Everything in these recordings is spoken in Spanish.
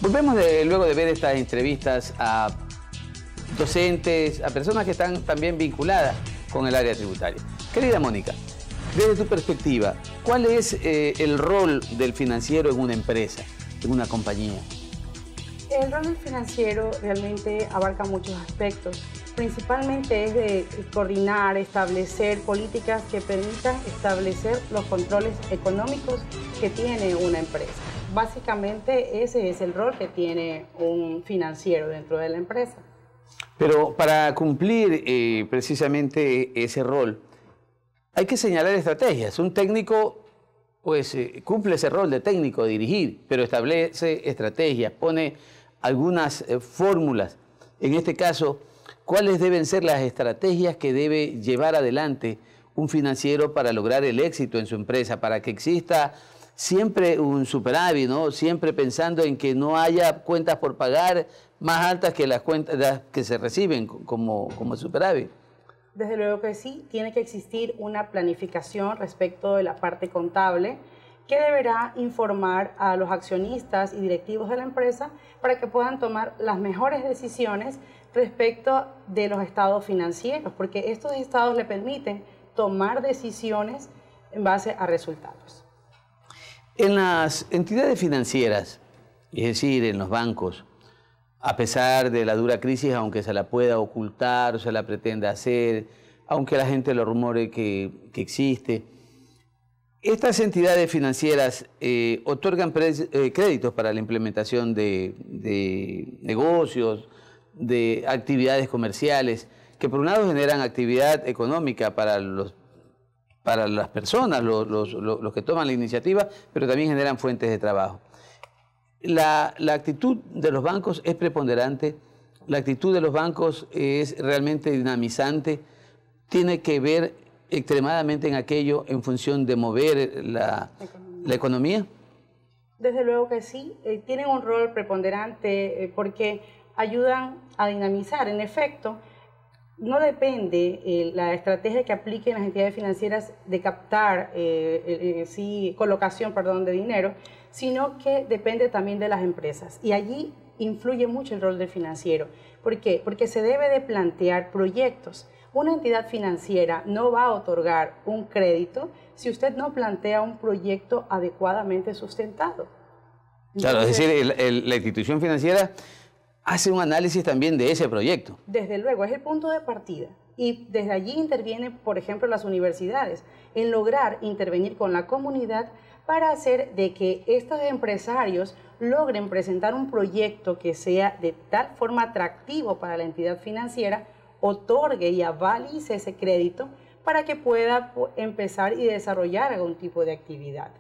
Volvemos luego de ver estas entrevistas a docentes, a personas que están también vinculadas con el área tributaria. Querida Mónica, desde tu perspectiva, ¿cuál es el rol del financiero en una empresa, en una compañía? El rol del financiero realmente abarca muchos aspectos. Principalmente es de coordinar, establecer políticas que permitan establecer los controles económicos que tiene una empresa. Básicamente ese es el rol que tiene un financiero dentro de la empresa. Pero para cumplir precisamente ese rol, hay que señalar estrategias. Un técnico pues cumple ese rol de técnico, de dirigir, pero establece estrategias, pone algunas fórmulas. En este caso, ¿cuáles deben ser las estrategias que debe llevar adelante un financiero para lograr el éxito en su empresa, para que exista siempre un superávit, ¿no? Siempre pensando en que no haya cuentas por pagar más altas que las cuentas que se reciben como superávit? Desde luego que sí, tiene que existir una planificación respecto de la parte contable que deberá informar a los accionistas y directivos de la empresa para que puedan tomar las mejores decisiones respecto de los estados financieros, porque estos estados le permiten tomar decisiones en base a resultados. En las entidades financieras, es decir, en los bancos, a pesar de la dura crisis, aunque se la pueda ocultar o se la pretenda hacer, aunque la gente lo rumore que existe, estas entidades financieras otorgan créditos para la implementación de negocios, de actividades comerciales, que por un lado generan actividad económica para las personas, los que toman la iniciativa, pero también generan fuentes de trabajo. La actitud de los bancos es preponderante, la actitud de los bancos es realmente dinamizante, tiene que ver extremadamente en aquello en función de mover la economía. Desde luego que sí, tienen un rol preponderante porque ayudan a dinamizar. En efecto, no depende la estrategia que apliquen las entidades financieras de captar colocación de dinero, sino que depende también de las empresas. Y allí influye mucho el rol del financiero. ¿Por qué? Porque se debe de plantear proyectos. Una entidad financiera no va a otorgar un crédito si usted no plantea un proyecto adecuadamente sustentado. Entonces, claro, es decir, la institución financiera hace un análisis también de ese proyecto. Desde luego, es el punto de partida. Y desde allí intervienen, por ejemplo, las universidades, en lograr intervenir con la comunidad para hacer de que estos empresarios logren presentar un proyecto que sea de tal forma atractivo para la entidad financiera, otorgue y avalice ese crédito para que pueda empezar y desarrollar algún tipo de actividad.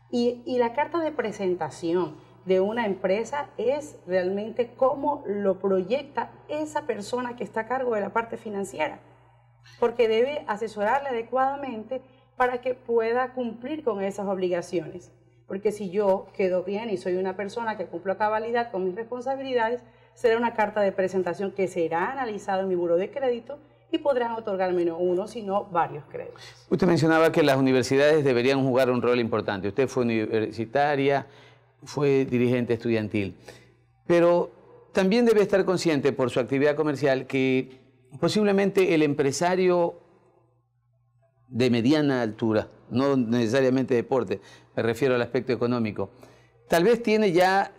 Y la carta de presentación de una empresa es realmente cómo lo proyecta esa persona que está a cargo de la parte financiera, porque debe asesorarle adecuadamente para que pueda cumplir con esas obligaciones. Porque si yo quedo bien y soy una persona que cumplo a cabalidad con mis responsabilidades, será una carta de presentación que será analizada en mi buró de crédito y podrán otorgarme no uno, sino varios créditos. Usted mencionaba que las universidades deberían jugar un rol importante. Usted fue universitaria, fue dirigente estudiantil, pero también debe estar consciente por su actividad comercial que posiblemente el empresario de mediana altura, no necesariamente deporte, me refiero al aspecto económico, tal vez tiene ya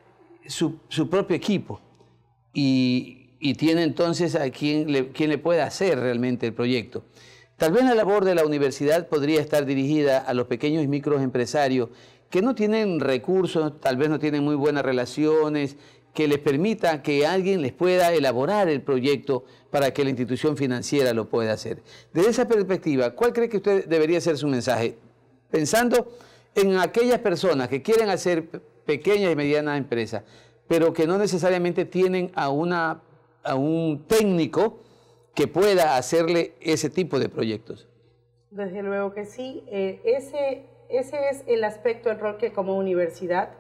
su propio equipo y tiene entonces a quien le pueda hacer realmente el proyecto. Tal vez la labor de la universidad podría estar dirigida a los pequeños y microempresarios que no tienen recursos, tal vez no tienen muy buenas relaciones, que les permita que alguien les pueda elaborar el proyecto para que la institución financiera lo pueda hacer. Desde esa perspectiva, ¿cuál cree que usted debería ser su mensaje? Pensando en aquellas personas que quieren hacer pequeñas y medianas empresas, pero que no necesariamente tienen a un técnico que pueda hacerle ese tipo de proyectos. Desde luego que sí. Ese es el aspecto, el rol que como universidad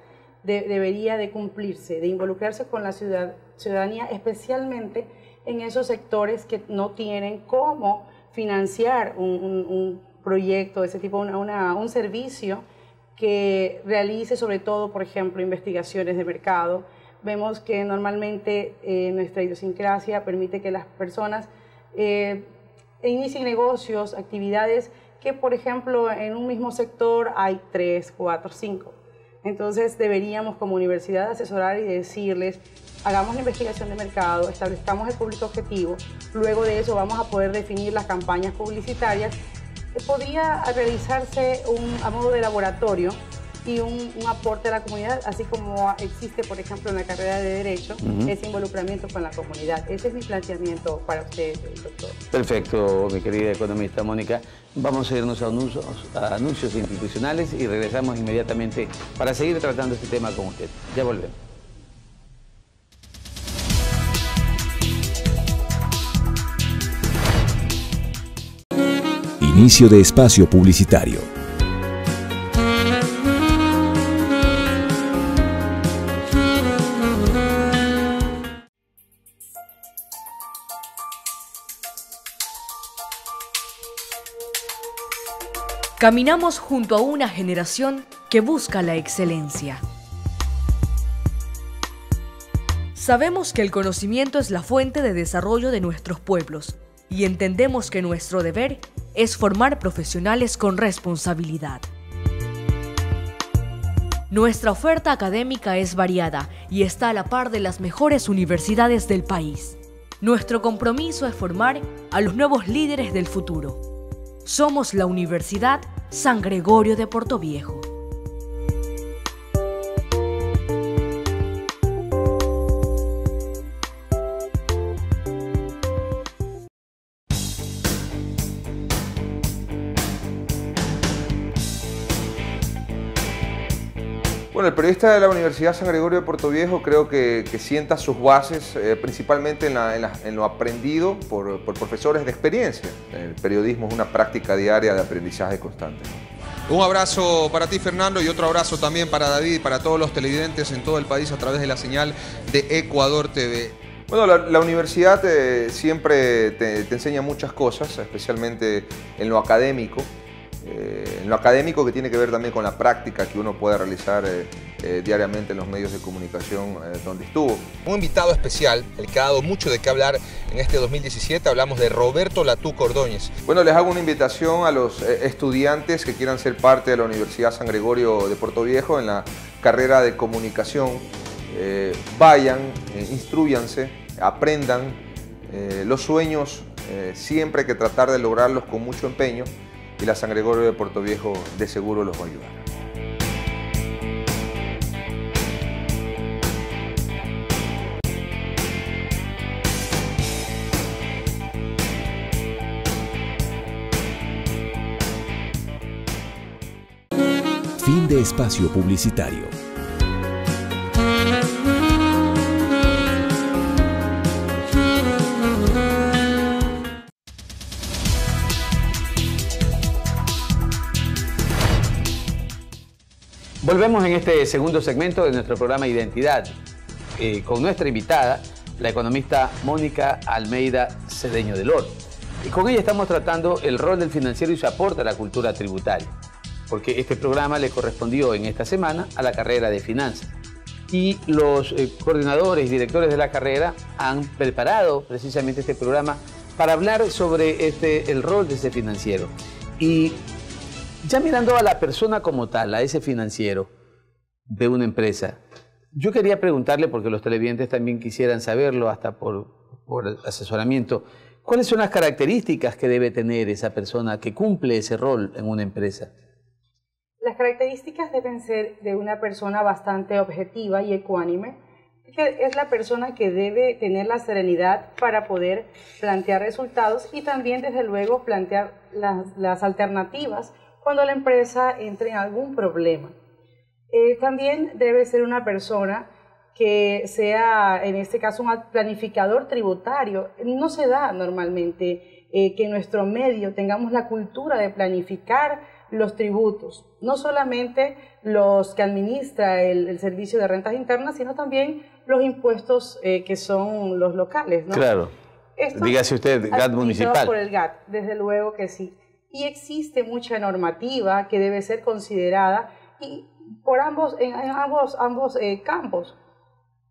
debería de cumplirse, de involucrarse con la ciudadanía, especialmente en esos sectores que no tienen cómo financiar un proyecto de ese tipo, un servicio que realice sobre todo, por ejemplo, investigaciones de mercado, Vemos que normalmente nuestra idiosincrasia permite que las personas inicien negocios, actividades que, por ejemplo, en un mismo sector hay 3, 4, 5. Entonces deberíamos como universidad asesorar y decirles, hagamos la investigación de mercado, establezcamos el público objetivo, luego de eso vamos a poder definir las campañas publicitarias. Podría realizarse a modo de laboratorio y un aporte a la comunidad, así como existe, por ejemplo, en la carrera de Derecho, ese involucramiento con la comunidad. Ese es mi planteamiento para usted, doctor. Perfecto, mi querida economista Mónica. Vamos a irnos a anuncios institucionales y regresamos inmediatamente para seguir tratando este tema con usted. Ya volvemos. Inicio de espacio publicitario. Caminamos junto a una generación que busca la excelencia. Sabemos que el conocimiento es la fuente de desarrollo de nuestros pueblos y entendemos que nuestro deber es formar profesionales con responsabilidad. Nuestra oferta académica es variada y está a la par de las mejores universidades del país. Nuestro compromiso es formar a los nuevos líderes del futuro. Somos la Universidad San Gregorio de Portoviejo. Bueno, el periodista de la Universidad San Gregorio de Portoviejo creo que sienta sus bases principalmente en lo aprendido por profesores de experiencia. El periodismo es una práctica diaria de aprendizaje constante. Un abrazo para ti, Fernando, y otro abrazo también para David y para todos los televidentes en todo el país a través de la señal de Ecuador TV. Bueno, la universidad siempre te enseña muchas cosas, especialmente en lo académico. Que tiene que ver también con la práctica que uno puede realizar diariamente en los medios de comunicación donde estuvo. Un invitado especial, el que ha dado mucho de qué hablar en este 2017, hablamos de Roberto Latuco Ordóñez. Bueno, les hago una invitación a los estudiantes que quieran ser parte de la Universidad San Gregorio de Portoviejo en la carrera de comunicación. Vayan, instrúyanse, aprendan. Los sueños siempre hay que tratar de lograrlos con mucho empeño. Y la San Gregorio de Portoviejo de seguro los va a ayudar. Fin de espacio publicitario. Volvemos en este segundo segmento de nuestro programa Identidad, con nuestra invitada, la economista Mónica Almeida Cedeño del Oro. Y con ella estamos tratando el rol del financiero y su aporte a la cultura tributaria, porque este programa le correspondió en esta semana a la carrera de finanzas. Y los coordinadores y directores de la carrera han preparado precisamente este programa para hablar sobre el rol de ese financiero. Y ya mirando a la persona como tal, a ese financiero de una empresa, yo quería preguntarle, porque los televidentes también quisieran saberlo, hasta por asesoramiento, ¿cuáles son las características que debe tener esa persona que cumple ese rol en una empresa? Las características deben ser de una persona bastante objetiva y ecuánime, que es la persona que debe tener la serenidad para poder plantear resultados y también, desde luego, plantear las alternativas cuando la empresa entre en algún problema. También debe ser una persona que sea, en este caso, un planificador tributario. No se da normalmente que en nuestro medio tengamos la cultura de planificar los tributos, no solamente los que administra el Servicio de Rentas Internas, sino también los impuestos que son los locales, ¿no? Claro. Dígase usted, GAT municipal. Por el GAT, desde luego que sí. Y existe mucha normativa que debe ser considerada y en ambos campos.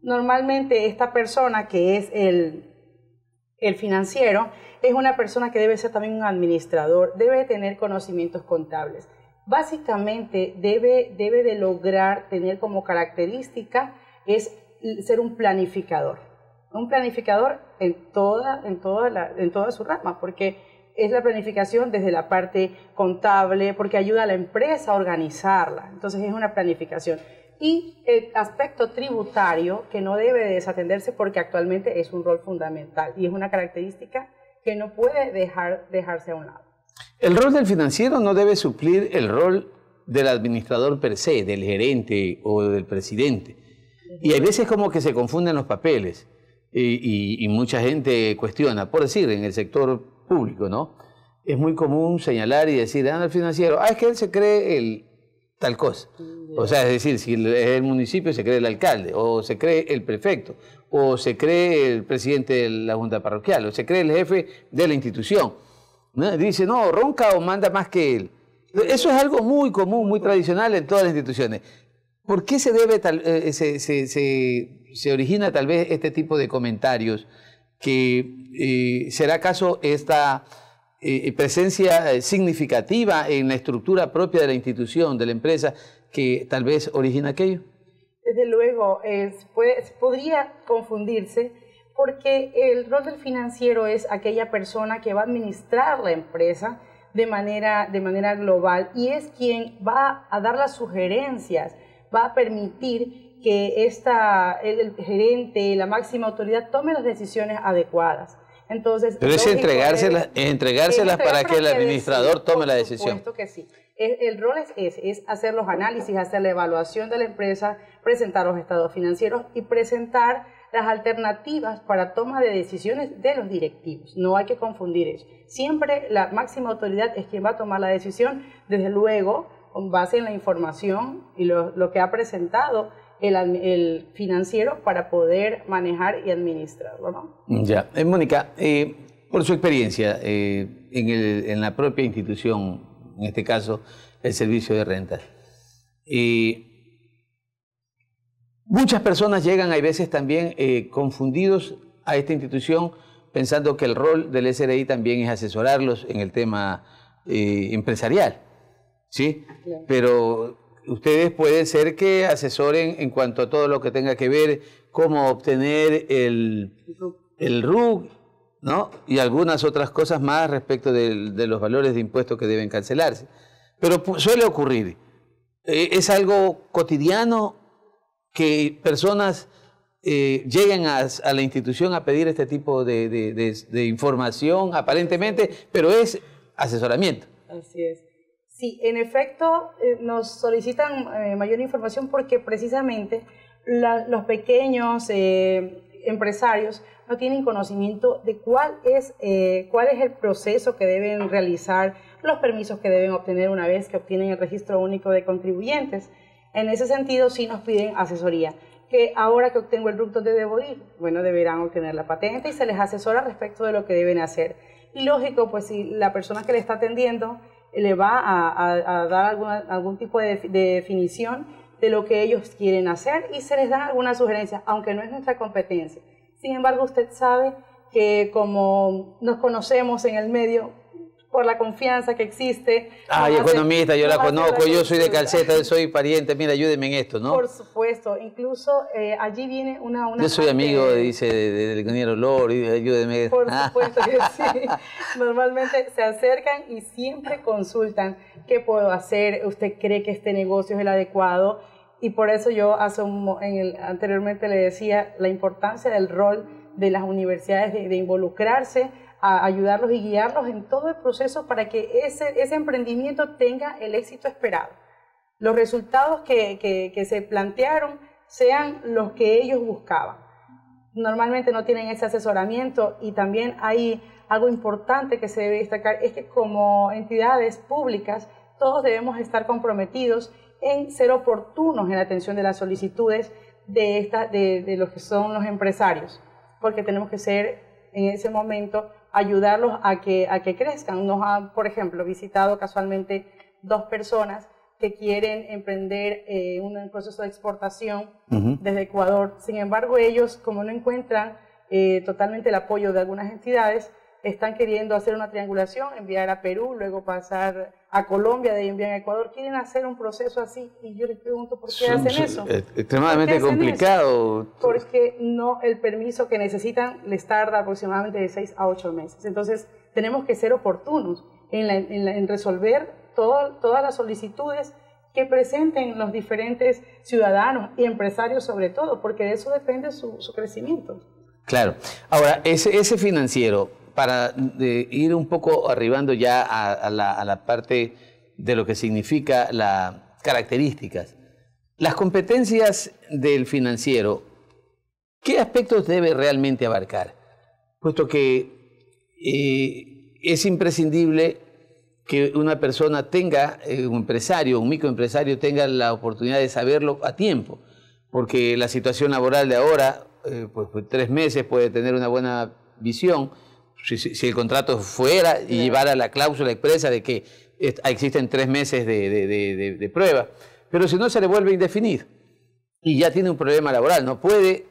Normalmente esta persona que es el financiero es una persona que debe ser también un administrador, debe tener conocimientos contables. Básicamente debe de lograr tener como característica es ser un planificador en toda su rama, porque es la planificación desde la parte contable, porque ayuda a la empresa a organizarla, entonces es una planificación. Y el aspecto tributario, que no debe desatenderse porque actualmente es un rol fundamental y es una característica que no puede dejarse a un lado. El rol del financiero no debe suplir el rol del administrador per se, del gerente o del presidente. Y hay veces como que se confunden los papeles y mucha gente cuestiona. Por decir, en el sector público, ¿no? Es muy común señalar y decir, el financiero, es que él se cree el tal cosa. O sea, es decir, si es el municipio se cree el alcalde, o se cree el prefecto, o se cree el presidente de la junta parroquial, o se cree el jefe de la institución. ¿No? Dice, no, ronca o manda más que él. Eso es algo muy común, muy tradicional en todas las instituciones. ¿Por qué se debe se origina tal vez este tipo de comentarios? Que ¿será acaso esta presencia significativa en la estructura propia de la institución, de la empresa, que tal vez origina aquello? Desde luego, podría confundirse, porque el rol del financiero es aquella persona que va a administrar la empresa de manera global y es quien va a dar las sugerencias, va a permitir que el gerente, la máxima autoridad, tome las decisiones adecuadas. Entonces, pero es entregárselas para que el administrador tome la decisión. Por supuesto que sí. El rol es hacer los análisis, hacer la evaluación de la empresa, presentar los estados financieros y presentar las alternativas para toma de decisiones de los directivos. No hay que confundir eso. Siempre la máxima autoridad es quien va a tomar la decisión, desde luego, con base en la información y lo que ha presentado el financiero para poder manejar y administrarlo, ¿no? Ya. Mónica, por su experiencia en la propia institución, en este caso el servicio de rentas, muchas personas llegan, hay veces también confundidos a esta institución pensando que el rol del SRI también es asesorarlos en el tema empresarial, ¿sí? Claro. Pero ustedes puede ser que asesoren en cuanto a todo lo que tenga que ver cómo obtener el RUC, ¿no? Y algunas otras cosas más respecto de los valores de impuestos que deben cancelarse. Pero suele ocurrir. Es algo cotidiano que personas lleguen a la institución a pedir este tipo de información, aparentemente, pero es asesoramiento. Así es. Sí, en efecto, nos solicitan mayor información porque precisamente los pequeños empresarios no tienen conocimiento de cuál es el proceso que deben realizar, los permisos que deben obtener una vez que obtienen el registro único de contribuyentes. En ese sentido, sí nos piden asesoría. Que ahora que obtengo el RUC, ¿dónde debo ir? Bueno, deberán obtener la patente y se les asesora respecto de lo que deben hacer. Y lógico, pues si la persona que le está atendiendo le va a dar algún tipo de definición de lo que ellos quieren hacer y se les dan algunas sugerencias, aunque no es nuestra competencia. Sin embargo, usted sabe que como nos conocemos en el medio, por la confianza que existe. Ay, economista, yo la conozco, yo soy de Calceta, soy pariente, mira, ayúdeme en esto, ¿no? Por supuesto, incluso allí viene una yo soy amigo, del ingeniero Lori, ayúdeme. Por supuesto que sí. Normalmente se acercan y siempre consultan qué puedo hacer, usted cree que este negocio es el adecuado, y por eso yo anteriormente le decía la importancia del rol de las universidades de involucrarse, a ayudarlos y guiarlos en todo el proceso para que ese emprendimiento tenga el éxito esperado. Los resultados que se plantearon sean los que ellos buscaban. Normalmente no tienen ese asesoramiento y también hay algo importante que se debe destacar, es que como entidades públicas todos debemos estar comprometidos en ser oportunos en la atención de las solicitudes de los que son los empresarios, porque tenemos que ser en ese momento ayudarlos a que crezcan. Nos han, por ejemplo, visitado casualmente 2 personas que quieren emprender un proceso de exportación desde Ecuador. Sin embargo, ellos, como no encuentran totalmente el apoyo de algunas entidades, están queriendo hacer una triangulación, enviar a Perú, luego pasar a Colombia, de ahí enviar a Ecuador. Quieren hacer un proceso así y yo les pregunto ¿por qué hacen eso? Extremadamente complicado. Eso? Porque no, el permiso que necesitan les tarda aproximadamente de 6 a 8 meses. Entonces tenemos que ser oportunos en resolver todas las solicitudes que presenten los diferentes ciudadanos y empresarios sobre todo, porque de eso depende su crecimiento. Claro. Ahora, ese financiero, para ir un poco arribando ya a la parte de lo que significa las características, las competencias del financiero, ¿qué aspectos debe realmente abarcar? Puesto que es imprescindible que una persona tenga, un empresario, un microempresario tenga la oportunidad de saberlo a tiempo, porque la situación laboral de ahora, pues 3 meses puede tener una buena visión, si el contrato fuera y llevara la cláusula expresa de que existen 3 meses de prueba, pero si no se le vuelve a indefinir y ya tiene un problema laboral, no puede,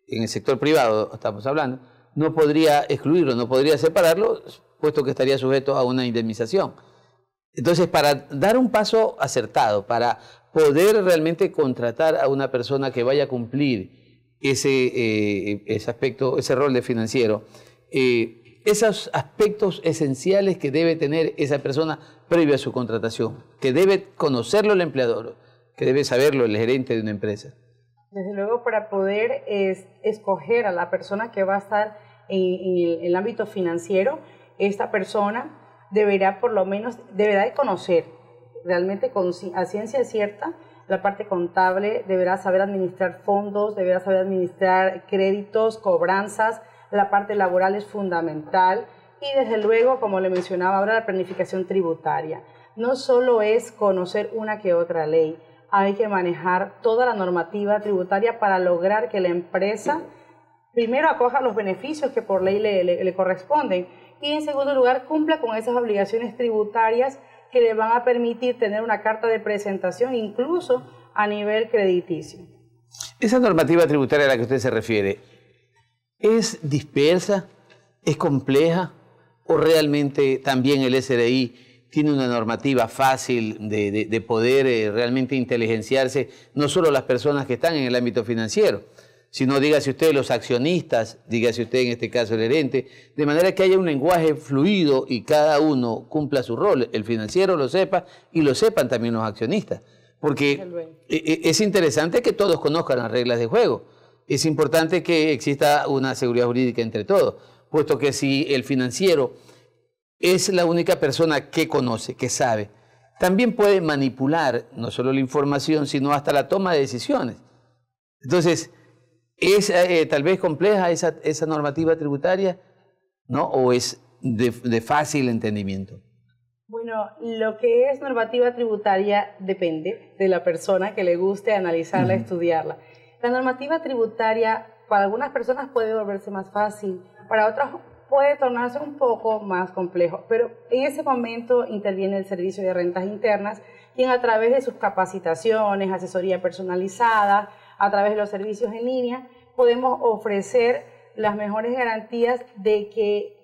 en el sector privado estamos hablando, no podría excluirlo, no podría separarlo, puesto que estaría sujeto a una indemnización. Entonces, para dar un paso acertado, para poder realmente contratar a una persona que vaya a cumplir ese aspecto, ese rol de financiero, esos aspectos esenciales que debe tener esa persona previo a su contratación, que debe conocerlo el empleador, que debe saberlo el gerente de una empresa. Desde luego, para poder escoger a la persona que va a estar en el ámbito financiero, esta persona deberá por lo menos, deberá de conocer realmente a ciencia cierta la parte contable, deberá saber administrar fondos, deberá saber administrar créditos, cobranzas, la parte laboral es fundamental y desde luego, como le mencionaba ahora, la planificación tributaria. No solo es conocer una que otra ley, hay que manejar toda la normativa tributaria para lograr que la empresa primero acoja los beneficios que por ley le corresponden y en segundo lugar cumpla con esas obligaciones tributarias que le van a permitir tener una carta de presentación incluso a nivel crediticio. Esa normativa tributaria a la que usted se refiere, ¿es dispersa? ¿Es compleja? ¿O realmente también el SRI tiene una normativa fácil de poder realmente inteligenciarse, no solo las personas que están en el ámbito financiero, sino dígase usted los accionistas, dígase usted en este caso el gerente, de manera que haya un lenguaje fluido y cada uno cumpla su rol, el financiero lo sepa y lo sepan también los accionistas? Porque es interesante que todos conozcan las reglas de juego. Es importante que exista una seguridad jurídica entre todos, puesto que si el financiero es la única persona que conoce, que sabe, también puede manipular no solo la información, sino hasta la toma de decisiones. Entonces, ¿es tal vez compleja esa normativa tributaria, ¿no? ¿O es de fácil entendimiento? Bueno, lo que es normativa tributaria depende de la persona que le guste analizarla, estudiarla. La normativa tributaria para algunas personas puede volverse más fácil, para otras puede tornarse un poco más complejo, pero en ese momento interviene el Servicio de Rentas Internas, quien a través de sus capacitaciones, asesoría personalizada, a través de los servicios en línea, podemos ofrecer las mejores garantías de que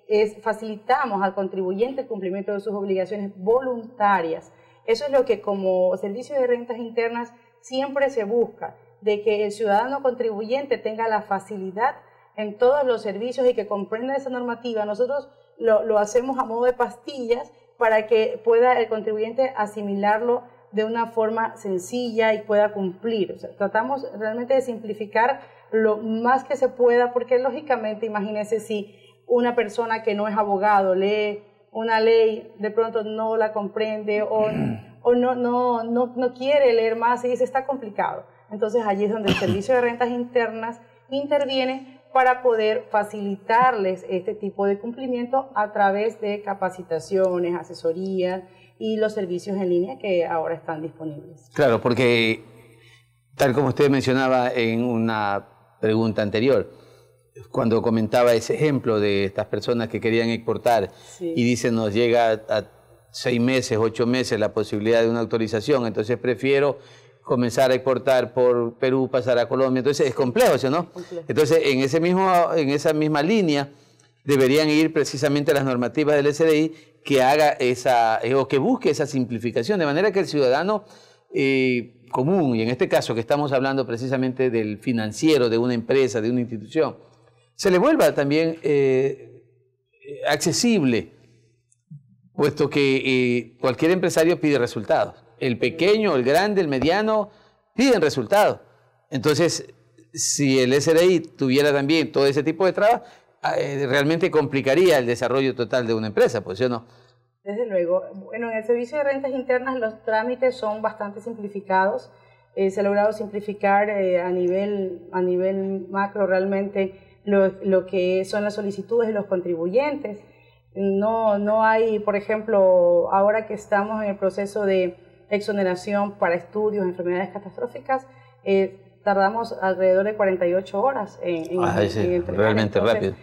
facilitamos al contribuyente el cumplimiento de sus obligaciones voluntarias. Eso es lo que como Servicio de Rentas Internas siempre se busca, de que el ciudadano contribuyente tenga la facilidad en todos los servicios y que comprenda esa normativa. Nosotros lo hacemos a modo de pastillas para que pueda el contribuyente asimilarlo de una forma sencilla y pueda cumplir. O sea, tratamos realmente de simplificar lo más que se pueda, porque lógicamente, imagínense si una persona que no es abogado lee una ley, de pronto no la comprende o no quiere leer más y dice está complicado. Entonces allí es donde el Servicio de Rentas Internas interviene para poder facilitarles este tipo de cumplimiento a través de capacitaciones, asesorías y los servicios en línea que ahora están disponibles. Claro, porque tal como usted mencionaba en una pregunta anterior, cuando comentaba ese ejemplo de estas personas que querían exportar y dicen nos llega a 6 meses, 8 meses la posibilidad de una autorización, entonces prefiero comenzar a exportar por Perú, pasar a Colombia, entonces es complejo, ¿sí o no? Entonces en esa misma línea deberían ir precisamente las normativas del SRI que haga o que busque esa simplificación, de manera que el ciudadano común, y en este caso que estamos hablando precisamente del financiero, de una empresa, de una institución, se le vuelva también accesible, puesto que cualquier empresario pide resultados. El pequeño, el grande, el mediano, piden resultados. Entonces, si el SRI tuviera también todo ese tipo de trabas, realmente complicaría el desarrollo total de una empresa, pues, ¿sí o no? Desde luego. Bueno, en el servicio de rentas internas los trámites son bastante simplificados. Se ha logrado simplificar a nivel macro realmente lo que son las solicitudes de los contribuyentes. No hay, por ejemplo, ahora que estamos en el proceso de exoneración para estudios de enfermedades catastróficas, tardamos alrededor de 48 horas en entregar. Realmente entonces, rápido.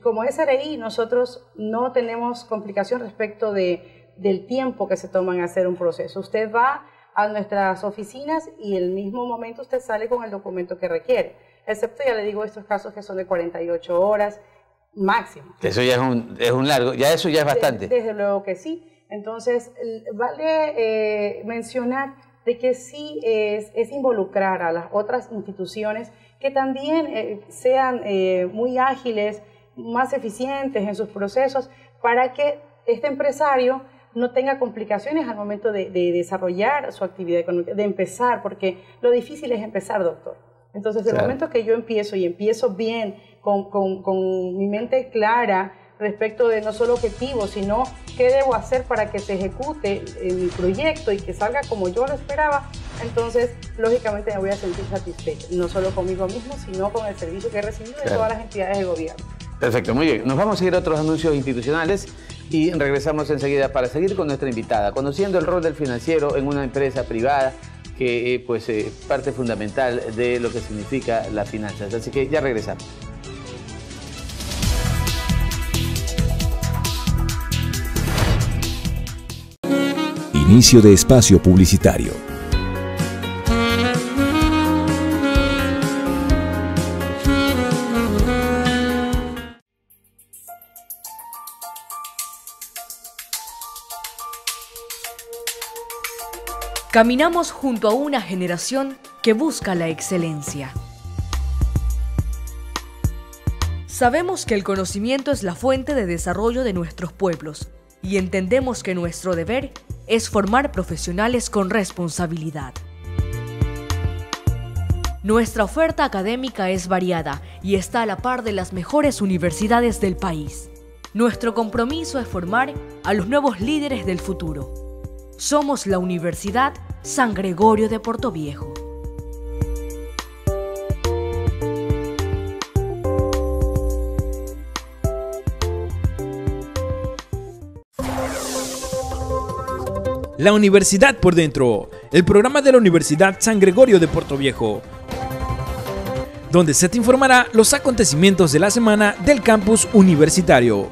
Como SRI, nosotros no tenemos complicación respecto del tiempo que se toma en hacer un proceso. Usted va a nuestras oficinas y en el mismo momento usted sale con el documento que requiere, excepto, ya le digo, estos casos que son de 48 horas máximo. Eso ya es un largo, ya eso ya es bastante. Desde luego que sí. Entonces, vale mencionar de que sí es involucrar a las otras instituciones que también sean muy ágiles, más eficientes en sus procesos, para que este empresario no tenga complicaciones al momento de desarrollar su actividad económica, de empezar, porque lo difícil es empezar, doctor. Entonces, el momento que yo empiezo bien, con mi mente clara respecto de no solo objetivos, sino qué debo hacer para que se ejecute mi proyecto y que salga como yo lo esperaba, entonces lógicamente me voy a sentir satisfecho, no solo conmigo mismo, sino con el servicio que he recibido de todas las entidades de gobierno. Perfecto, muy bien. Nos vamos a ir a otros anuncios institucionales y regresamos enseguida para seguir con nuestra invitada, conociendo el rol del financiero en una empresa privada, que pues parte fundamental de lo que significa las finanzas. Así que ya regresamos. Inicio de espacio publicitario. Caminamos junto a una generación que busca la excelencia. Sabemos que el conocimiento es la fuente de desarrollo de nuestros pueblos y entendemos que nuestro deber es formar profesionales con responsabilidad. Nuestra oferta académica es variada y está a la par de las mejores universidades del país. Nuestro compromiso es formar a los nuevos líderes del futuro. Somos la Universidad San Gregorio de Portoviejo. La Universidad por Dentro, el programa de la Universidad San Gregorio de Portoviejo, donde se te informará los acontecimientos de la semana del campus universitario.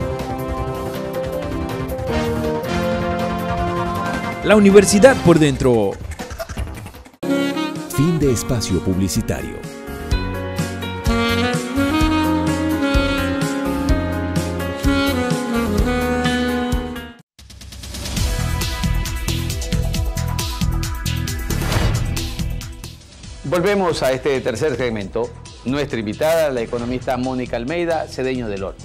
La Universidad por Dentro. Fin de espacio publicitario. Volvemos a este tercer segmento. Nuestra invitada, la economista Mónica Almeida, Cedeño del Orbe.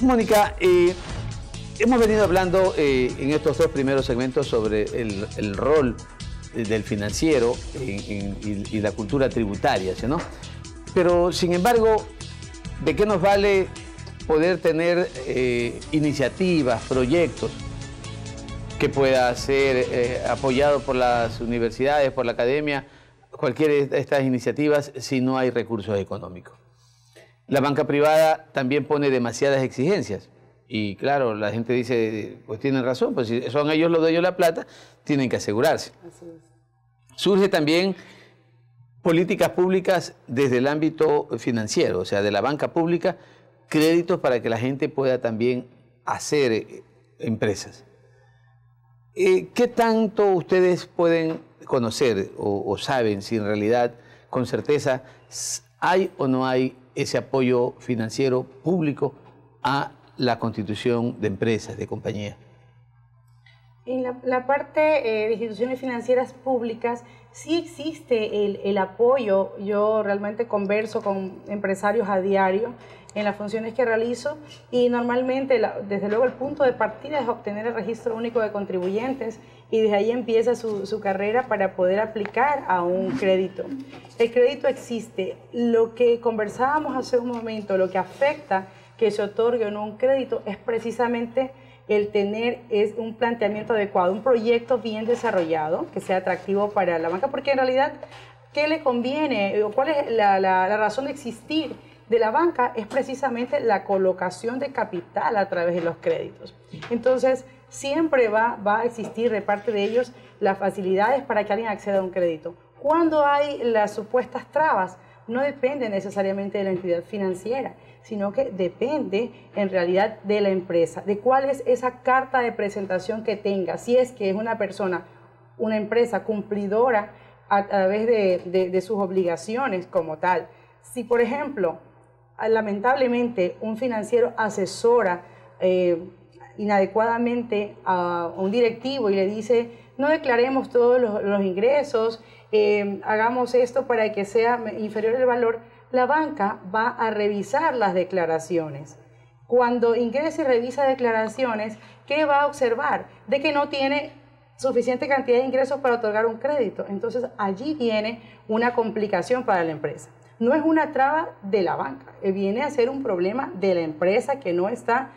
Mónica, hemos venido hablando en estos dos primeros segmentos sobre el rol del financiero y la cultura tributaria, ¿sí, no? Pero, sin embargo, ¿de qué nos vale poder tener iniciativas, proyectos que pueda ser apoyado por las universidades, por la academia, cualquiera de estas iniciativas, si no hay recursos económicos? La banca privada también pone demasiadas exigencias. Y claro, la gente dice, pues tienen razón, pues si son ellos los dueños de la plata, tienen que asegurarse. Así es. Surge también políticas públicas desde el ámbito financiero, o sea, de la banca pública, créditos para que la gente pueda también hacer empresas. ¿Qué tanto ustedes pueden conocer o saben si en realidad, con certeza, hay o no hay ese apoyo financiero público a la constitución de empresas, de compañías? En la parte de instituciones financieras públicas sí existe el apoyo. Yo realmente converso con empresarios a diario en las funciones que realizo y normalmente, desde luego, el punto de partida es obtener el registro único de contribuyentes y desde ahí empieza su carrera para poder aplicar a un crédito. El crédito existe. Lo que conversábamos hace un momento, lo que afecta que se otorgue o no un crédito es precisamente el tener un planteamiento adecuado, un proyecto bien desarrollado, que sea atractivo para la banca, porque en realidad, ¿qué le conviene? ¿Cuál es la razón de existir de la banca? Es precisamente la colocación de capital a través de los créditos. Entonces, siempre va a existir de parte de ellos las facilidades para que alguien acceda a un crédito. Cuando hay las supuestas trabas, no depende necesariamente de la entidad financiera, sino que depende en realidad de la empresa, de cuál es esa carta de presentación que tenga, si es que es una empresa cumplidora a través de sus obligaciones como tal. Si, por ejemplo, lamentablemente un financiero asesora inadecuadamente a un directivo y le dice, no declaremos todos los ingresos, hagamos esto para que sea inferior el valor, la banca va a revisar las declaraciones. Cuando ingresa y revisa declaraciones, ¿qué va a observar? De que no tiene suficiente cantidad de ingresos para otorgar un crédito. Entonces, allí viene una complicación para la empresa. No es una traba de la banca, viene a ser un problema de la empresa que no está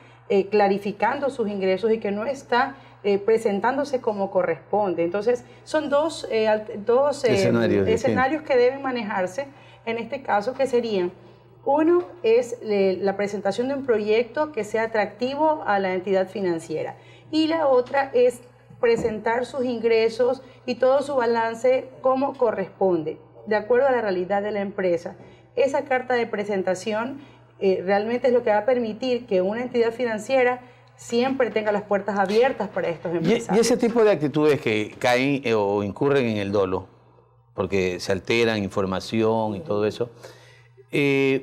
clarificando sus ingresos y que no está presentándose como corresponde. Entonces, son dos escenarios que deben manejarse en este caso, que serían: uno es la presentación de un proyecto que sea atractivo a la entidad financiera, y la otra es presentar sus ingresos y todo su balance como corresponde, de acuerdo a la realidad de la empresa. Esa carta de presentación realmente es lo que va a permitir que una entidad financiera siempre tenga las puertas abiertas para estos empresarios. Y ese tipo de actitudes que caen o incurren en el dolo, porque se alteran información y todo eso, es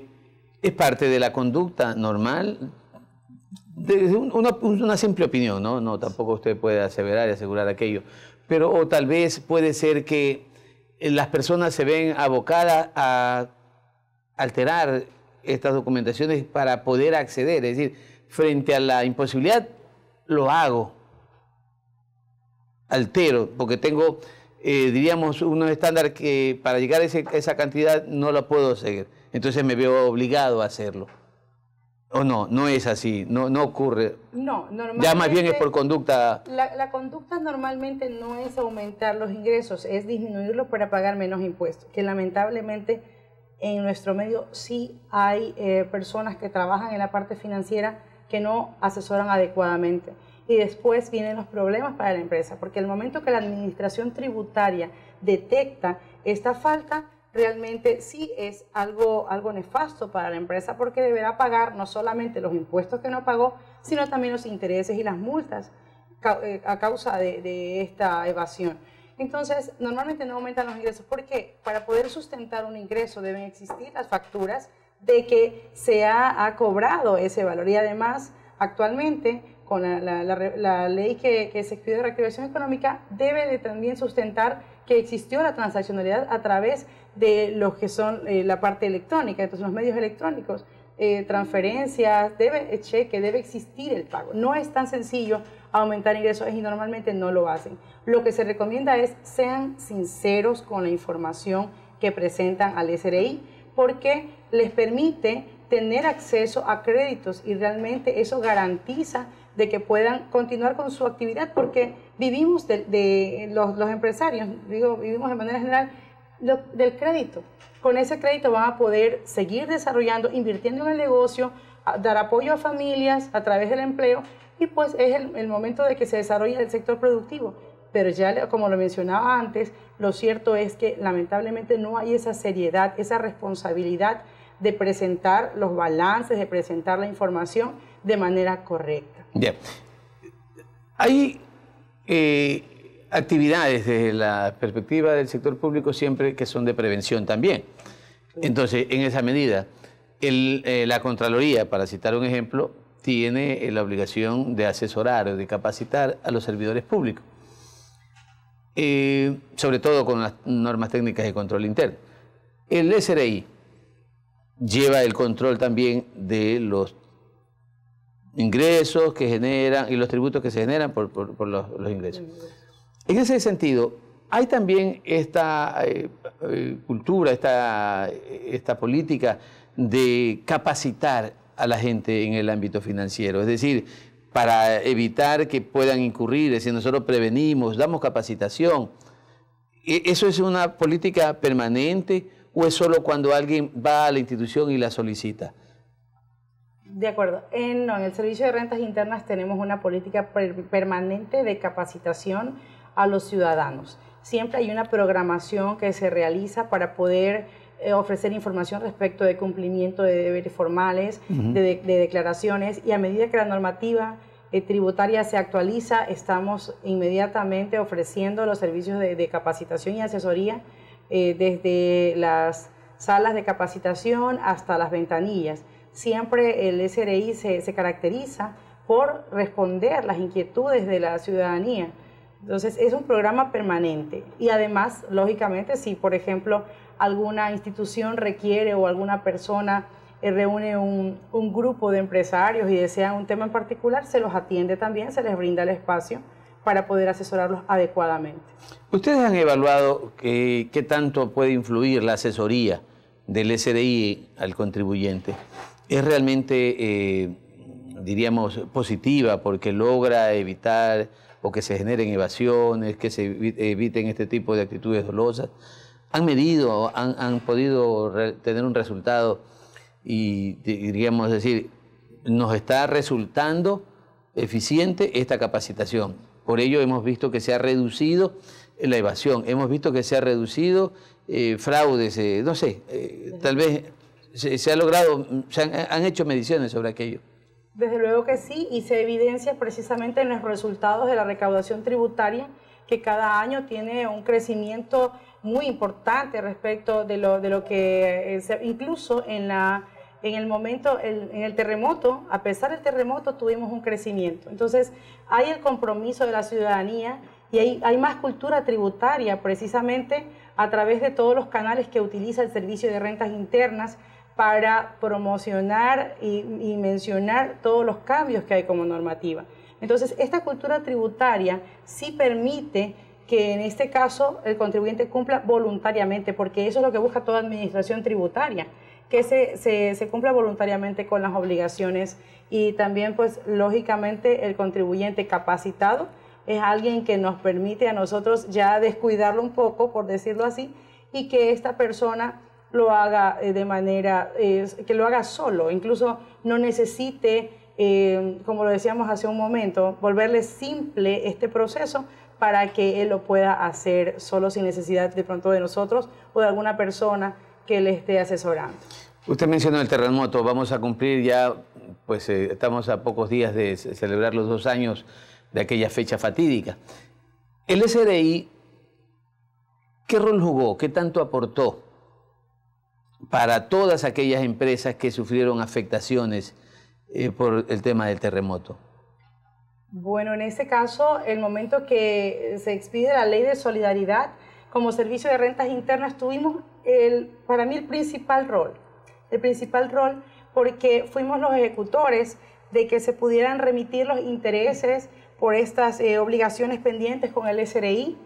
parte de la conducta normal. Una simple opinión, ¿no? Tampoco usted puede aseverar y asegurar aquello, pero o tal vez puede ser que las personas se ven abocadas a alterar estas documentaciones para poder acceder, es decir, frente a la imposibilidad lo hago, altero, porque tengo, diríamos, unos estándares que para llegar a esa cantidad no la puedo seguir, entonces me veo obligado a hacerlo. ¿O no? No es así, no ocurre. No, normalmente. Ya más bien es por conducta. La conducta normalmente no es aumentar los ingresos, es disminuirlos para pagar menos impuestos, que lamentablemente en nuestro medio sí hay personas que trabajan en la parte financiera que no asesoran adecuadamente. Y después vienen los problemas para la empresa, porque el momento que la administración tributaria detecta esta falta, realmente sí es algo nefasto para la empresa, porque deberá pagar no solamente los impuestos que no pagó, sino también los intereses y las multas a causa de esta evasión. Entonces, normalmente no aumentan los ingresos, porque para poder sustentar un ingreso deben existir las facturas de que se ha cobrado ese valor. Y además, actualmente, con la ley que se expidió de reactivación económica, debe de también sustentar que existió la transaccionalidad a través de lo que son la parte electrónica, entonces los medios electrónicos, transferencias, cheque, debe existir el pago. No es tan sencillo aumentar ingresos y normalmente no lo hacen. Lo que se recomienda es sean sinceros con la información que presentan al SRI, porque les permite tener acceso a créditos y realmente eso garantiza de que puedan continuar con su actividad, porque vivimos los empresarios, vivimos de manera general del crédito. Con ese crédito van a poder seguir desarrollando, invirtiendo en el negocio, dar apoyo a familias a través del empleo, y pues es el momento de que se desarrolle el sector productivo. Pero ya, como lo mencionaba antes, lo cierto es que lamentablemente no hay esa seriedad, esa responsabilidad de presentar los balances, de presentar la información de manera correcta. Bien. Hay actividades desde la perspectiva del sector público siempre que son de prevención también. Entonces, en esa medida, la Contraloría, para citar un ejemplo, tiene la obligación de asesorar o de capacitar a los servidores públicos, sobre todo con las normas técnicas de control interno. El SRI lleva el control también de los ingresos que generan y los tributos que se generan por los ingresos. En ese sentido, hay también esta cultura, esta política de capacitar a la gente en el ámbito financiero, es decir, para evitar que puedan incurrir, es decir, nosotros prevenimos, damos capacitación. ¿Eso es una política permanente o es solo cuando alguien va a la institución y la solicita? De acuerdo. No, en el Servicio de Rentas Internas tenemos una política permanente de capacitación a los ciudadanos. Siempre hay una programación que se realiza para poder ofrecer información respecto de cumplimiento de deberes formales, de declaraciones, y a medida que la normativa tributaria se actualiza, estamos inmediatamente ofreciendo los servicios de capacitación y asesoría desde las salas de capacitación hasta las ventanillas. Siempre el SRI se caracteriza por responder las inquietudes de la ciudadanía. Entonces, es un programa permanente y además, lógicamente, si por ejemplo alguna institución requiere o alguna persona reúne un grupo de empresarios y desea un tema en particular, se los atiende también, se les brinda el espacio para poder asesorarlos adecuadamente. ¿Ustedes han evaluado qué tanto puede influir la asesoría del SRI al contribuyente? ¿Es realmente, diríamos, positiva porque logra evitar o que se generen evasiones, que se eviten este tipo de actitudes dolosas? ¿Han medido, han podido tener un resultado y, diríamos decir, nos está resultando eficiente esta capacitación? Por ello hemos visto que se ha reducido la evasión, hemos visto que se ha reducido fraudes, no sé, tal vez se ha logrado, han hecho mediciones sobre aquello. Desde luego que sí, y se evidencia precisamente en los resultados de la recaudación tributaria, que cada año tiene un crecimiento muy importante respecto de lo que incluso en el terremoto, a pesar del terremoto, tuvimos un crecimiento. Entonces, hay el compromiso de la ciudadanía y hay más cultura tributaria precisamente a través de todos los canales que utiliza el Servicio de Rentas Internas para promocionar y mencionar todos los cambios que hay como normativa. Entonces, esta cultura tributaria sí permite que en este caso el contribuyente cumpla voluntariamente, porque eso es lo que busca toda administración tributaria, que se cumpla voluntariamente con las obligaciones, y también pues lógicamente el contribuyente capacitado es alguien que nos permite a nosotros ya descuidarlo un poco, por decirlo así, y que esta persona lo haga de manera, que lo haga solo, incluso no necesite, como lo decíamos hace un momento, volverle simple este proceso para que él lo pueda hacer solo sin necesidad de pronto de nosotros o de alguna persona que le esté asesorando. Usted mencionó el terremoto, vamos a cumplir ya, pues estamos a pocos días de celebrar los 2 años de aquella fecha fatídica. El SRI, ¿qué rol jugó? ¿Qué tanto aportó para todas aquellas empresas que sufrieron afectaciones por el tema del terremoto? Bueno, en este caso, el momento que se expide la Ley de Solidaridad, como Servicio de Rentas Internas tuvimos, para mí, el principal rol, porque fuimos los ejecutores de que se pudieran remitir los intereses por estas obligaciones pendientes con el SRI.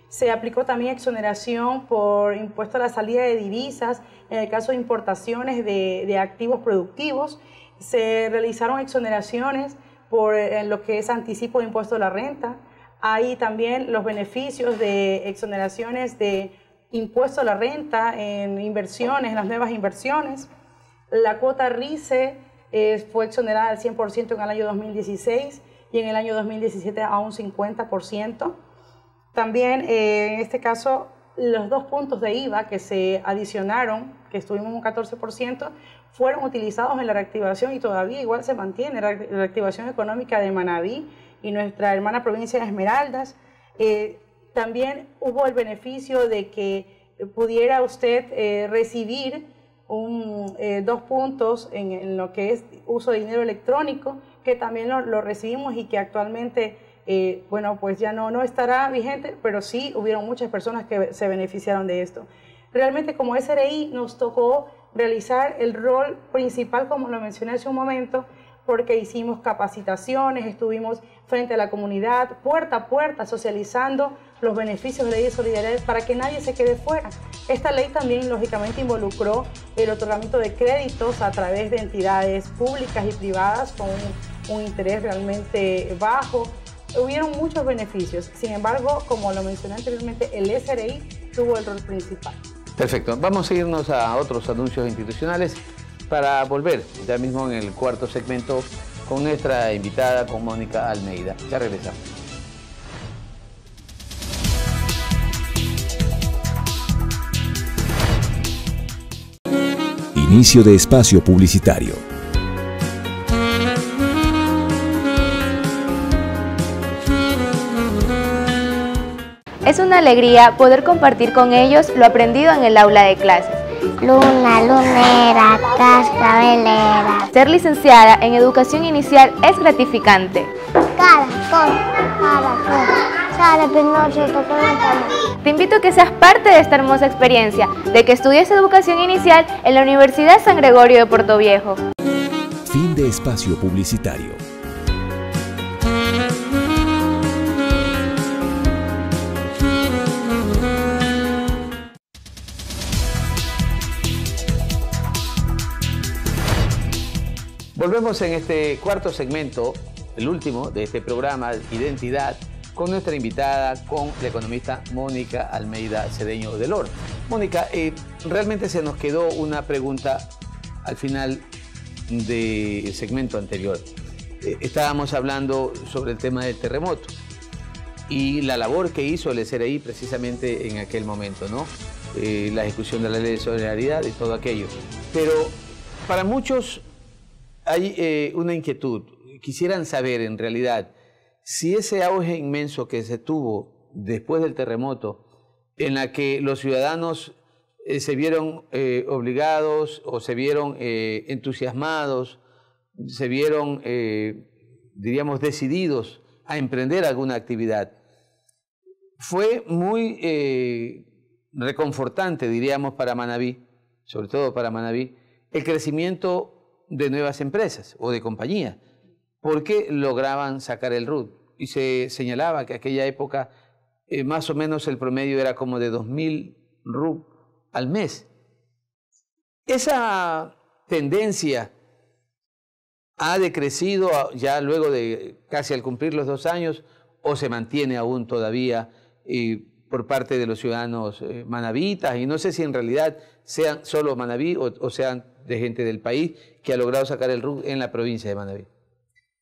Se aplicó también exoneración por impuesto a la salida de divisas en el caso de importaciones de activos productivos. Se realizaron exoneraciones por lo que es anticipo de impuesto a la renta. Hay también los beneficios de exoneraciones de impuesto a la renta en inversiones, en las nuevas inversiones. La cuota RICE fue exonerada al 100% en el año 2016 y en el año 2017 a un 50%. También en este caso los 2 puntos de IVA que se adicionaron, que estuvimos en un 14%, fueron utilizados en la reactivación y todavía igual se mantiene la reactivación económica de Manabí y nuestra hermana provincia de Esmeraldas. También hubo el beneficio de que pudiera usted recibir 2 puntos en lo que es uso de dinero electrónico, que también lo recibimos y que actualmente, bueno, pues ya no estará vigente, pero sí hubieron muchas personas que se beneficiaron de esto. Realmente como SRI nos tocó realizar el rol principal, como lo mencioné hace un momento, porque hicimos capacitaciones, estuvimos frente a la comunidad, puerta a puerta, socializando los beneficios de la ley de solidaridad para que nadie se quede fuera. Esta ley también, lógicamente, involucró el otorgamiento de créditos a través de entidades públicas y privadas con un interés realmente bajo. Hubieron muchos beneficios. Sin embargo, como lo mencioné anteriormente, el SRI tuvo el rol principal. Perfecto. Vamos a irnos a otros anuncios institucionales para volver ya mismo en el cuarto segmento con nuestra invitada, con Mónica Almeida. Ya regresamos. Inicio de espacio publicitario. Es una alegría poder compartir con ellos lo aprendido en el aula de clases. Luna, lunera, cascabelera. Ser licenciada en educación inicial es gratificante. Caracol, sale Pinocho, Te invito a que seas parte de esta hermosa experiencia, de que estudies educación inicial en la Universidad San Gregorio de Portoviejo. Fin de espacio publicitario. Volvemos en este cuarto segmento, el último de este programa, Identidad, con nuestra invitada, con la economista Mónica Almeida Cedeño Delor. Mónica, realmente se nos quedó una pregunta al final del segmento anterior. Estábamos hablando sobre el tema del terremoto y la labor que hizo el SRI precisamente en aquel momento, ¿no? La ejecución de la ley de solidaridad y todo aquello. Pero para muchos hay una inquietud. Quisieran saber en realidad si ese auge inmenso que se tuvo después del terremoto, en la que los ciudadanos se vieron obligados o se vieron entusiasmados, se vieron, diríamos, decididos a emprender alguna actividad, fue muy reconfortante, diríamos, para Manabí, sobre todo para Manabí, el crecimiento de nuevas empresas o de compañías, porque lograban sacar el RUT. Y se señalaba que aquella época más o menos el promedio era como de 2.000 RUT al mes. Esa tendencia ha decrecido ya luego de casi al cumplir los 2 años, o se mantiene aún todavía por parte de los ciudadanos manabitas, y no sé si en realidad sean solo Manabí o sean de gente del país que ha logrado sacar el RUC en la provincia de Manabí.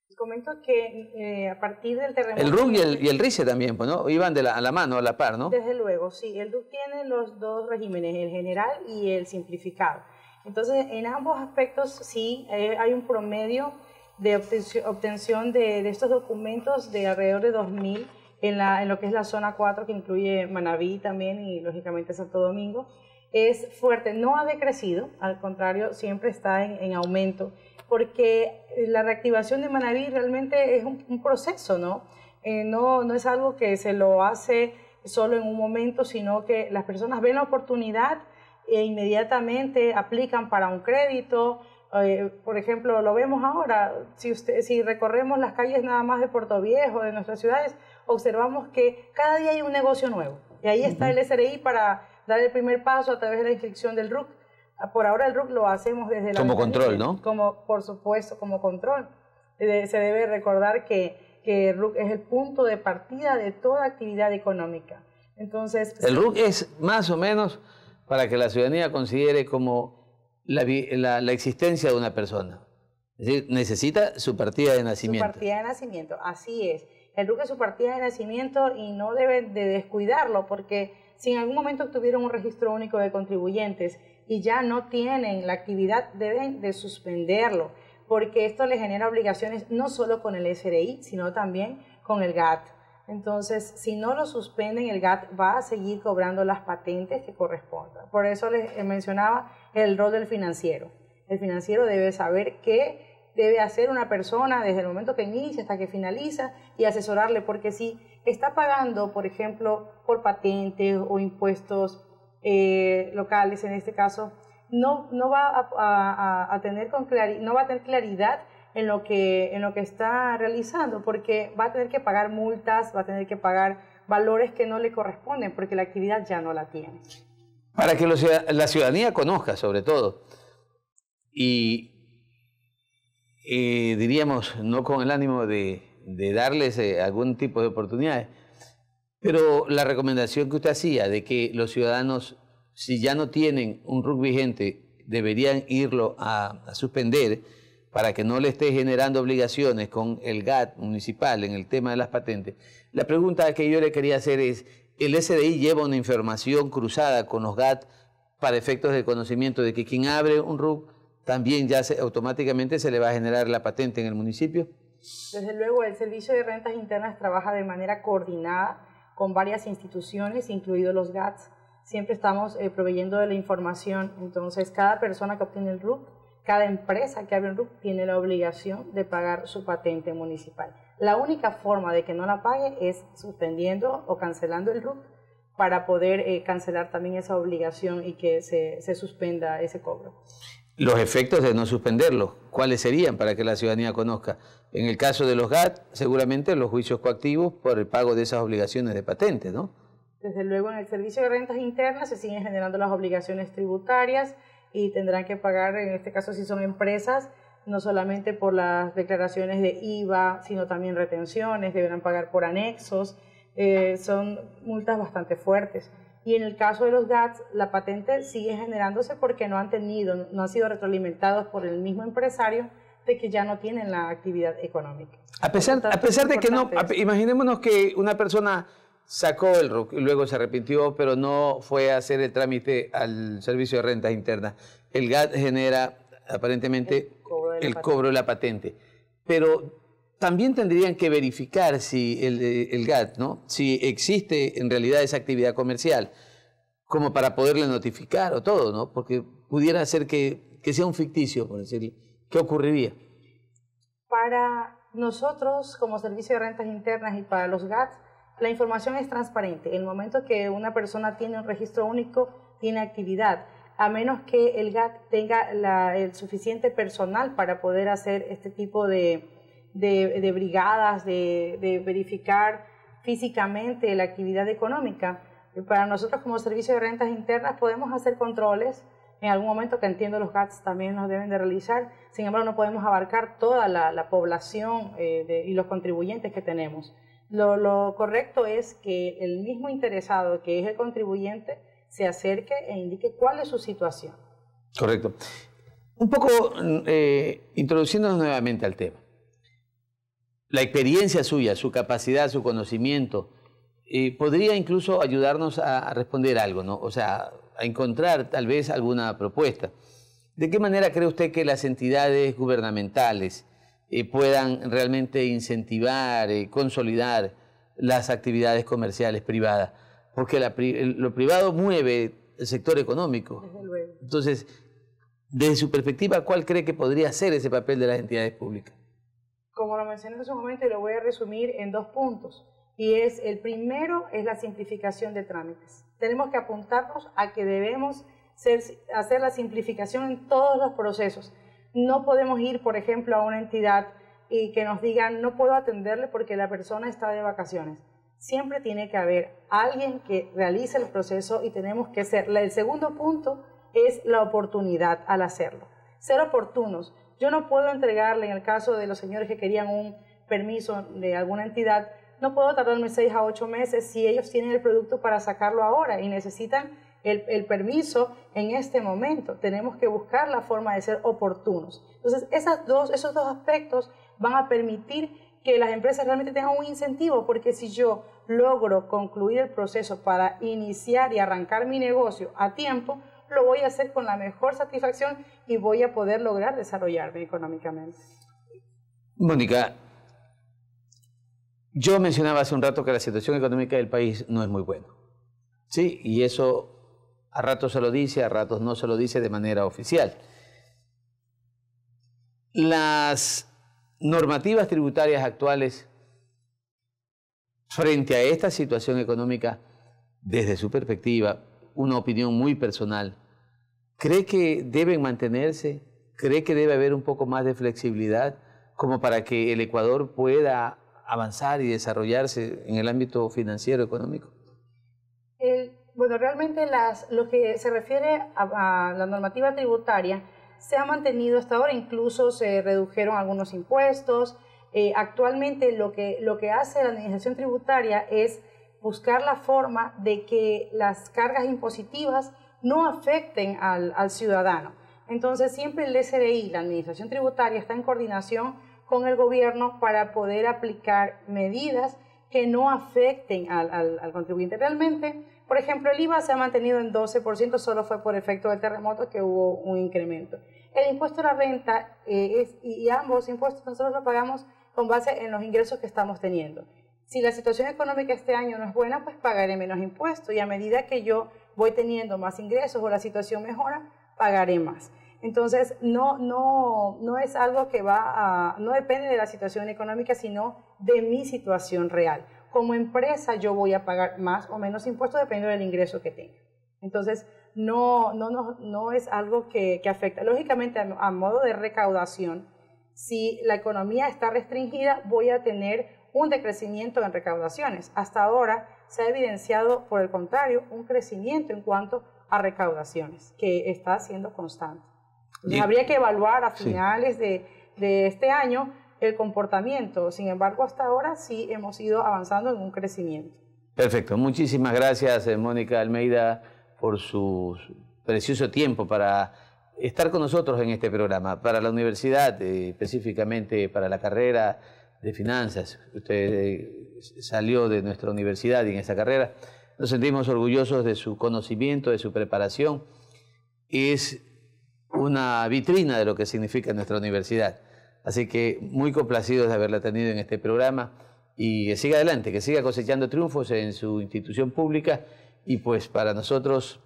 Les comento que a partir del terremoto... El RUC y el RICE también, pues, ¿no? Iban a la mano, a la par, ¿no? Desde luego, sí. El RUC tiene los 2 regímenes, el general y el simplificado. Entonces, en ambos aspectos sí hay un promedio de obtención de estos documentos de alrededor de 2.000 en lo que es la zona 4, que incluye Manabí también y lógicamente Santo Domingo. Es fuerte, no ha decrecido, al contrario, siempre está en aumento, porque la reactivación de Manabí realmente es un proceso, ¿no? No es algo que se lo hace solo en un momento, sino que las personas ven la oportunidad e inmediatamente aplican para un crédito. Por ejemplo, lo vemos ahora, si recorremos las calles nada más de Portoviejo, de nuestras ciudades, observamos que cada día hay un negocio nuevo, y ahí está el SRI para dar el primer paso a través de la inscripción del RUC. Por ahora el RUC lo hacemos desde la... Como control, ¿no? Por supuesto, como control. Se debe recordar que el RUC es el punto de partida de toda actividad económica. Entonces... El RUC es más o menos para que la ciudadanía considere como la existencia de una persona. Es decir, necesita su partida de nacimiento. Su partida de nacimiento, así es. El RUC es su partida de nacimiento y no deben de descuidarlo, porque si en algún momento obtuvieron un registro único de contribuyentes y ya no tienen la actividad, deben de suspenderlo, porque esto les genera obligaciones no solo con el SRI, sino también con el GAT. Entonces, si no lo suspenden, el GAT va a seguir cobrando las patentes que correspondan. Por eso les mencionaba el rol del financiero. El financiero debe saber qué debe hacer una persona desde el momento que inicia hasta que finaliza y asesorarle, porque si está pagando, por ejemplo, por patentes o impuestos locales, en este caso, no va a tener claridad en lo que está realizando, porque va a tener que pagar multas, va a tener que pagar valores que no le corresponden, porque la actividad ya no la tiene. Para que la ciudadanía conozca, sobre todo, y diríamos, no con el ánimo de darles algún tipo de oportunidades, pero la recomendación que usted hacía de que los ciudadanos, si ya no tienen un RUC vigente, deberían irlo a suspender para que no le esté generando obligaciones con el GAT municipal en el tema de las patentes. La pregunta que yo le quería hacer es, ¿el SDI lleva una información cruzada con los GAT para efectos de conocimiento de que quien abre un RUC también ya automáticamente se le va a generar la patente en el municipio? Desde luego, el Servicio de Rentas Internas trabaja de manera coordinada con varias instituciones, incluidos los GATs. Siempre estamos proveyendo de la información. Entonces, cada persona que obtiene el RUC, cada empresa que abre un RUC tiene la obligación de pagar su patente municipal. La única forma de que no la pague es suspendiendo o cancelando el RUC para poder cancelar también esa obligación y que se suspenda ese cobro. Los efectos de no suspenderlo, ¿cuáles serían para que la ciudadanía conozca? En el caso de los GAT, seguramente los juicios coactivos por el pago de esas obligaciones de patente, ¿no? Desde luego, en el Servicio de Rentas Internas se siguen generando las obligaciones tributarias y tendrán que pagar, en este caso si son empresas, no solamente por las declaraciones de IVA, sino también retenciones, deberán pagar por anexos, son multas bastante fuertes. Y en el caso de los GATs, la patente sigue generándose porque no han sido retroalimentados por el mismo empresario de que ya no tienen la actividad económica. A pesar de que no, imaginémonos que una persona sacó el RUC y luego se arrepintió, pero no fue a hacer el trámite al Servicio de Rentas Internas. El GAT genera aparentemente el cobro de la patente. Pero también tendrían que verificar si el GAT, ¿no? Si existe en realidad esa actividad comercial, como para poderle notificar o todo, ¿no? Porque pudiera ser que sea un ficticio, por decirlo. ¿Qué ocurriría? Para nosotros, como Servicio de Rentas Internas y para los GATs, la información es transparente. En el momento que una persona tiene un registro único, tiene actividad, a menos que el GAT tenga el suficiente personal para poder hacer este tipo de brigadas, de verificar físicamente la actividad económica. Para nosotros como Servicio de Rentas Internas podemos hacer controles, en algún momento que entiendo los GATs también los deben de realizar, sin embargo no podemos abarcar toda la población y los contribuyentes que tenemos. Lo correcto es que el mismo interesado, que es el contribuyente, se acerque e indique cuál es su situación. Correcto. Un poco introduciéndonos nuevamente al tema. La experiencia suya, su capacidad, su conocimiento, podría incluso ayudarnos a responder algo, ¿no? O sea, a encontrar tal vez alguna propuesta. ¿De qué manera cree usted que las entidades gubernamentales puedan realmente incentivar, consolidar las actividades comerciales privadas? Porque lo privado mueve el sector económico. Entonces, desde su perspectiva, ¿cuál cree que podría ser ese papel de las entidades públicas? Como lo mencioné en su momento, y lo voy a resumir en 2 puntos. Y el primero es la simplificación de trámites. Tenemos que apuntarnos a que debemos hacer la simplificación en todos los procesos. No podemos ir, por ejemplo, a una entidad y que nos digan no puedo atenderle porque la persona está de vacaciones. Siempre tiene que haber alguien que realice el proceso y tenemos que ser. El segundo punto es la oportunidad al hacerlo. Ser oportunos. Yo no puedo entregarle, en el caso de los señores que querían un permiso de alguna entidad, no puedo tardarme 6 a 8 meses si ellos tienen el producto para sacarlo ahora y necesitan el permiso en este momento. Tenemos que buscar la forma de ser oportunos. Entonces, esos dos aspectos van a permitir que las empresas realmente tengan un incentivo, porque si yo logro concluir el proceso para iniciar y arrancar mi negocio a tiempo, lo voy a hacer con la mejor satisfacción y voy a poder lograr desarrollarme económicamente. Mónica, Yo mencionaba hace un rato que la situación económica del país no es muy buena. Sí, y eso a ratos se lo dice, a ratos no se lo dice de manera oficial. Las normativas tributarias actuales frente a esta situación económica, desde su perspectiva, una opinión muy personal, ¿cree que deben mantenerse? ¿Cree que debe haber un poco más de flexibilidad como para que el Ecuador pueda avanzar y desarrollarse en el ámbito financiero económico? Bueno, realmente lo que se refiere a la normativa tributaria se ha mantenido hasta ahora, incluso se redujeron algunos impuestos. Actualmente lo que hace la administración tributaria es buscar la forma de que las cargas impositivas no afecten al ciudadano. Entonces siempre el SRI, la administración tributaria, está en coordinación con el gobierno para poder aplicar medidas que no afecten al contribuyente. Realmente, por ejemplo, el IVA se ha mantenido en 12%, solo fue por efecto del terremoto que hubo un incremento. El impuesto a la renta y ambos impuestos nosotros lo pagamos con base en los ingresos que estamos teniendo. Si la situación económica este año no es buena, pues pagaré menos impuestos, y a medida que yo voy teniendo más ingresos o la situación mejora, pagaré más. Entonces, no es algo que no depende de la situación económica, sino de mi situación real. Como empresa yo voy a pagar más o menos impuestos dependiendo del ingreso que tenga. Entonces, no es algo que afecta. Lógicamente, a modo de recaudación, si la economía está restringida, voy a tener un decrecimiento en recaudaciones. Hasta ahora se ha evidenciado, por el contrario, un crecimiento en cuanto a recaudaciones, que está siendo constante. Entonces, habría que evaluar a finales de este año el comportamiento. Sin embargo, hasta ahora sí hemos ido avanzando en un crecimiento. Perfecto. Muchísimas gracias, Mónica Almeida, por su precioso tiempo para estar con nosotros en este programa. Para la universidad, específicamente para la carrera de finanzas, usted salió de nuestra universidad y en esa carrera nos sentimos orgullosos de su conocimiento, de su preparación. Es una vitrina de lo que significa nuestra universidad. Así que muy complacidos de haberla tenido en este programa, y que siga adelante, que siga cosechando triunfos en su institución pública, y pues para nosotros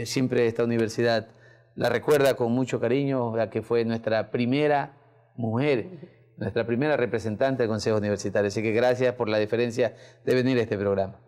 siempre esta universidad la recuerda con mucho cariño, ya que fue nuestra primera mujer, nuestra primera representante del Consejo Universitario. Así que gracias por la deferencia de venir a este programa.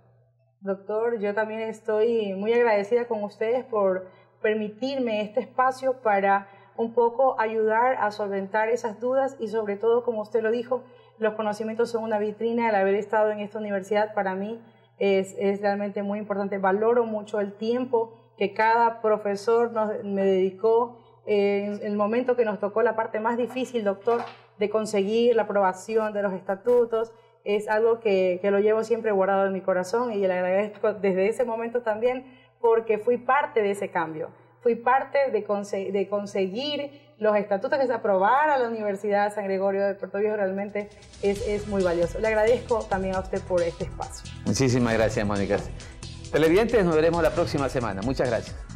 Doctor, yo también estoy muy agradecida con ustedes por permitirme este espacio para un poco ayudar a solventar esas dudas, y sobre todo, como usted lo dijo, los conocimientos son una vitrina. El haber estado en esta universidad para mí es realmente muy importante. Valoro mucho el tiempo que cada profesor me dedicó en el momento que nos tocó la parte más difícil, doctor, de conseguir la aprobación de los estatutos. Es algo que lo llevo siempre guardado en mi corazón, y le agradezco desde ese momento también, porque fui parte de ese cambio. Fui parte de conseguir los estatutos, que se aprobara la Universidad de San Gregorio de Puerto Viejo. Realmente es muy valioso. Le agradezco también a usted por este espacio. Muchísimas gracias, Mónica. Televidentes, nos veremos la próxima semana. Muchas gracias.